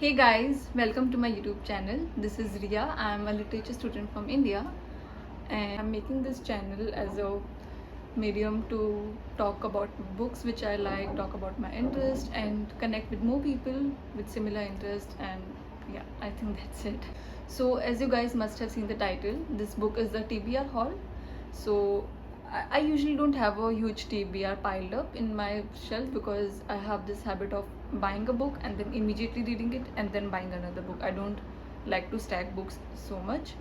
Hey guys, welcome to my YouTube channel. This is Ria. I am a literature student from India and I'm making this channel as a medium to talk about books which I like, talk about my interest and connect with more people with similar interest, and yeah, I think that's it. So as you guys must have seen the title, this book is the TBR haul. So I usually don't have a huge TBR piled up in my shelf because I have this habit of buying a book and then immediately reading it and then buying another book. I don't like to stack books so much.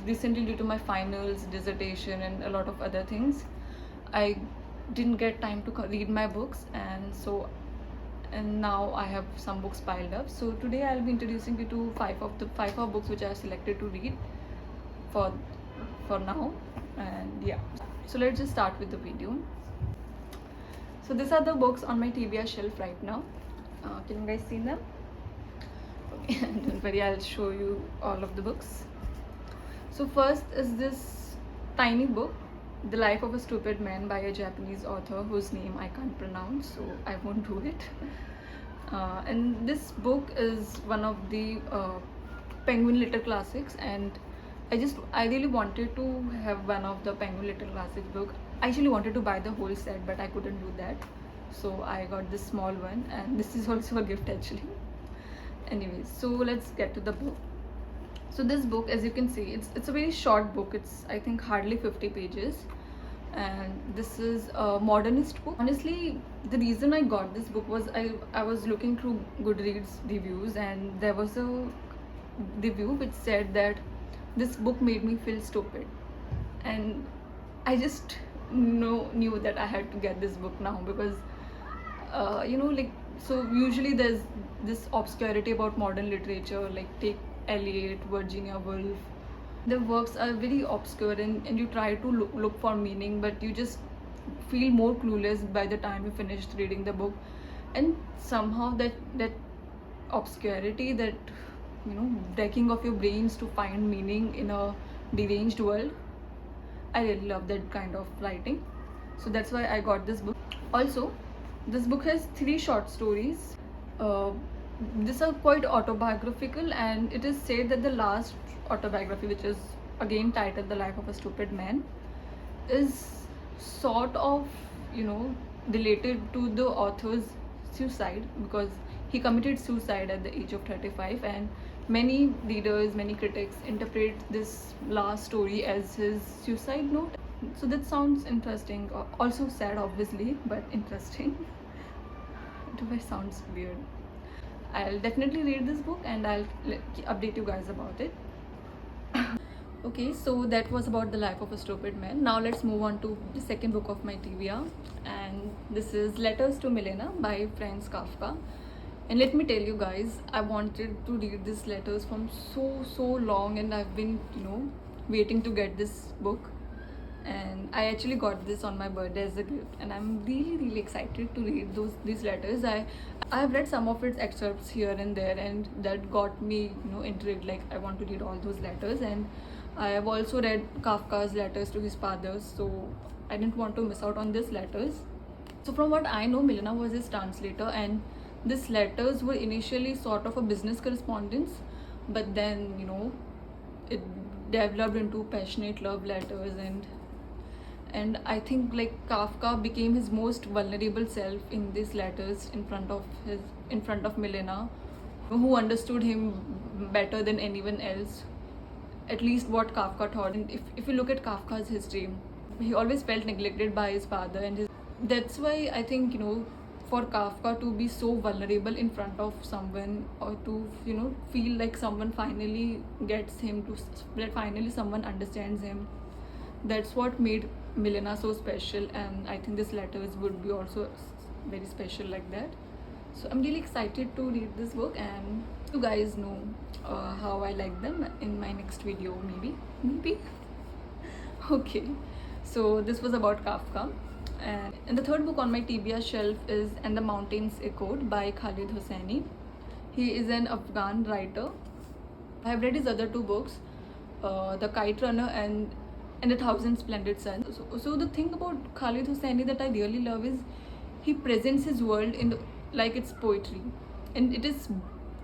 Recently, due to my finals, dissertation, and a lot of other things, I didn't get time to read my books, and now I have some books piled up. So today I'll be introducing you to five of books which I have selected to read for now. And yeah, so let's just start with the video. So these are the books on my TBR shelf right now. Can you guys see them? Okay, don't worry, I'll show you all of the books. So first is this tiny book, The Life of a Stupid Man, by a Japanese author whose name I can't pronounce, so I won't do it. And this book is one of the Penguin Little Classics, and I really wanted to have one of the Penguin Little Classics book. I actually wanted to buy the whole set, but I couldn't do that, so I got this small one, and this is also a gift actually. Anyways, so let's get to the book. So this book, as you can see, it's a very short book. It's, I think, hardly 50 pages, and this is a modernist book. Honestly, the reason I got this book was I was looking through Goodreads reviews, and there was a review which said that this book made me feel stupid, and I just knew that I had to get this book now because like, so usually there's this obscurity about modern literature, like take Eliot, Virginia Woolf. The works are very obscure, and you try to look for meaning, but you just feel more clueless by the time you finish reading the book. And somehow that obscurity, that breaking of your brains to find meaning in a deranged world, I really love that kind of writing. So that's why I got this book. Also, this book has 3 short stories. These are quite autobiographical, and it is said that the last autobiography, which is again titled The Life of a Stupid Man, is sort of related to the author's suicide, because he committed suicide at the age of 35, and many readers, many critics interpret this last story as his suicide note. So that sounds interesting, also sad obviously, but interesting. It sounds weird. I'll definitely read this book and I'll update you guys about it. Okay, so that was about The Life of a Stupid Man. Now let's move on to the second book of my TBR, and this is Letters to Melena by Franz Kafka. And let me tell you guys, I wanted to read these letters from so long, and I've been waiting to get this book, and I actually got this on my birthday as a gift, and I'm really excited to read these letters. I have read some of its excerpts here and there, and that got me intrigued, like I want to read all those letters. And I have also read Kafka's letters to his father, so I didn't want to miss out on these letters. So from what I know, Melena was his translator, and these letters were initially sort of a business correspondence, but then it developed into passionate love letters, and I think like Kafka became his most vulnerable self in these letters in front of Melena, who understood him better than anyone else, at least what Kafka thought. And if you look at Kafka's history, he always felt neglected by his father, and that's why I think for Kafka to be so vulnerable in front of someone, or to feel like someone finally gets him, that finally someone understands him, that's what made Melena so special. And I think these letters would be also very special like that. So I'm really excited to read this book, and you guys know how I like them in my next video, maybe. Okay, so this was about Kafka. And the third book on my TBR shelf is And the Mountains Eode by Khalid Hosseini. He is an Afghan writer. I have read his other 2 books, The Kite Runner and A Thousand Splendid Suns. So the thing about Khalid Hosseini that I really love is he presents his world like it's poetry, and it is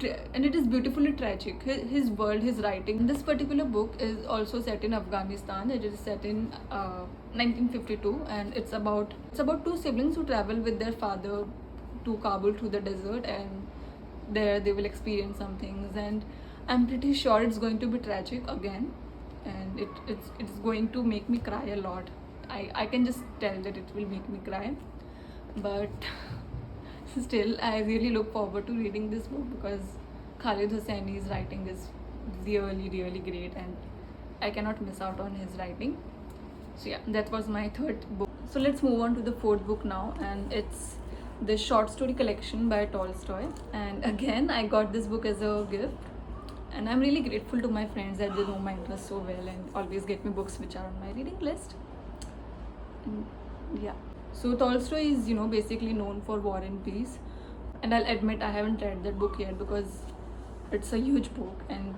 and it is beautifully tragic. His world, his writing. This particular book is also set in Afghanistan. It is set in 1952, and it's about two siblings who travel with their father to Kabul through the desert, and there they will experience some things. And I'm pretty sure it's going to be tragic again, and it's going to make me cry a lot. I can just tell that it will make me cry, but still I really look forward to reading this book because Khalid Hosseini's writing is really great, and I cannot miss out on his writing. So yeah, that was my third book. So let's move on to the fourth book now, and it's the short story collection by Tolstoy. And again, I got this book as a gift, and I'm really grateful to my friends that they know my interests so well and always get me books which are on my reading list. And yeah, so Tolstoy is, basically known for War and Peace, and I'll admit I haven't read that book yet because it's a huge book, and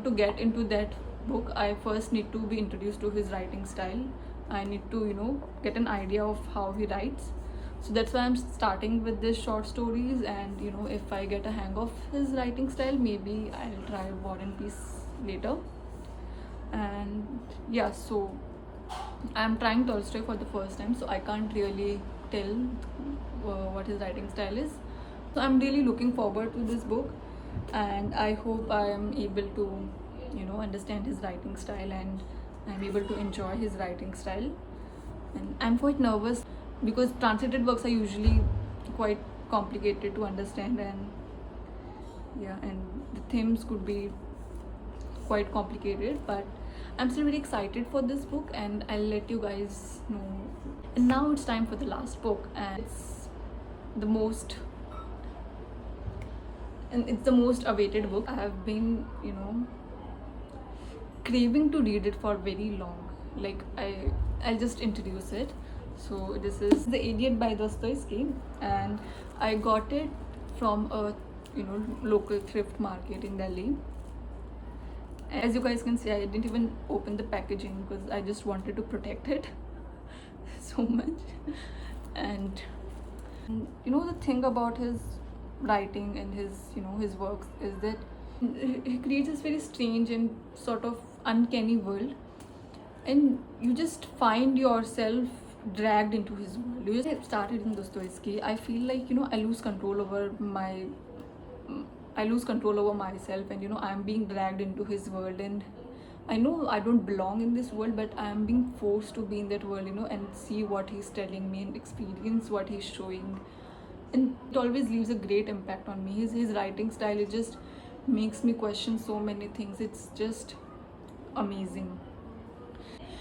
to get into that book I first need to be introduced to his writing style. I need to get an idea of how he writes. So that's why I'm starting with this short stories, and if I get a hang of his writing style, maybe I'll try War and Peace later. And yeah, so I'm trying Tolstoy for the first time, so I can't really tell what his writing style is. So I'm really looking forward to this book, and I hope I am able to understand his writing style, and I'm able to enjoy his writing style. And I'm quite nervous because translated works are usually quite complicated to understand, and yeah, and the themes could be quite complicated, but I'm still very excited for this book, and I'll let you guys know. And now it's time for the last book, and it's the most awaited book. I have been craving to read it for very long. Like I'll just introduce it. So this is The Idiot by Dostoevsky, and I got it from a local thrift market in Delhi. As you guys can see, I didn't even open the packaging because I just wanted to protect it so much. And the thing about his writing and his works is that he creates this very strange and sort of uncanny world, and you just find yourself dragged into his world. You just started in Dostoevsky. I feel like I lose control over myself, and I'm being dragged into his world, and I know I don't belong in this world, but I am being forced to be in that world, and see what he's telling me and experience what he's showing. And it always leaves a great impact on me. His writing style, it just makes me question so many things. It's just amazing.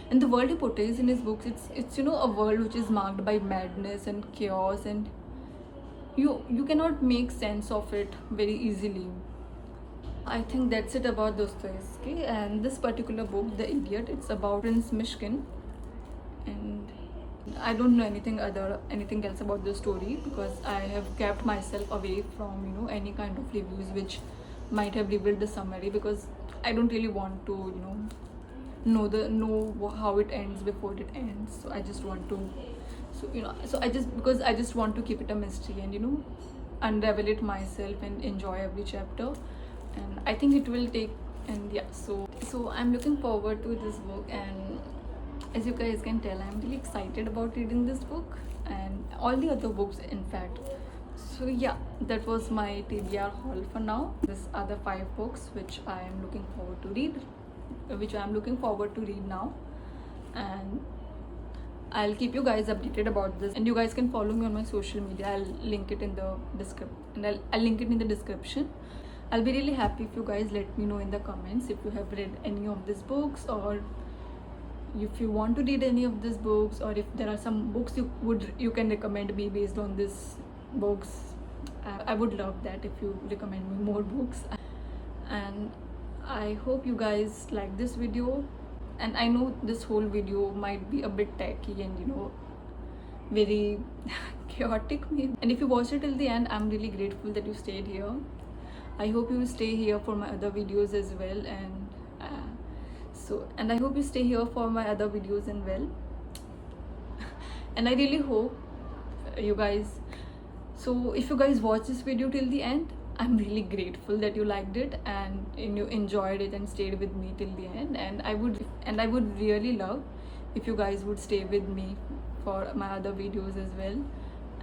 And the world he portrays in his books, it's a world which is marked by madness and chaos, and you cannot make sense of it very easily. I think that's it about Dostoevsky. And this particular book, The Idiot, it's about Prince Mishkin, and I don't know anything else about the story because I have kept myself away from any kind of reviews which might have revealed the summary, because I don't really want to know how it ends before it ends. So I just want to I just want to keep it a mystery and unravel it myself and enjoy every chapter. And I think it will take, and yeah, so I'm looking forward to this book, and as you guys can tell, I'm really excited about reading this book and all the other books, in fact. So yeah, that was my TBR haul for now. These are the 5 books which I am looking forward to read now, and I'll keep you guys updated about this, and you guys can follow me on my social media. I'll link it in the description. I'll be really happy if you guys let me know in the comments if you have read any of these books, or if you want to read any of these books, or if there are some books you can recommend me based on these books. I would love that if you recommend me more books. And I hope you guys like this video, and I know this whole video might be a bit tacky and very chaotic maybe, and if you watched it till the end, I'm really grateful that you stayed here. I hope you will stay here for my other videos as well, and I hope you stay here for my other videos as well. And I really hope you guys, so if you guys watch this video till the end, I'm really grateful that you liked it and you enjoyed it and stayed with me till the end. And I would really love if you guys would stay with me for my other videos as well.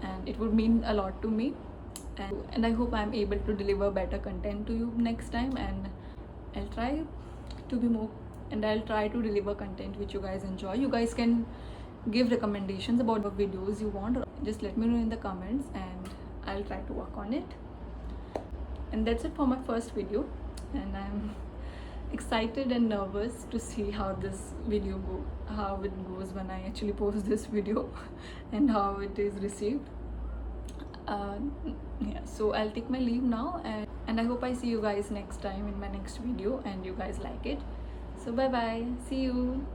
And it would mean a lot to me. And I hope I'm able to deliver better content to you next time. And I'll try to be more, and I'll try to deliver content which you guys enjoy. You guys can give recommendations about what videos you want. Just let me know in the comments and I'll try to work on it. And that's it for my first video, and I'm excited and nervous to see how how it goes when I actually post this video and how it is received. Yeah, so I'll take my leave now, and I hope I see you guys next time in my next video and you guys like it. So bye bye, see you.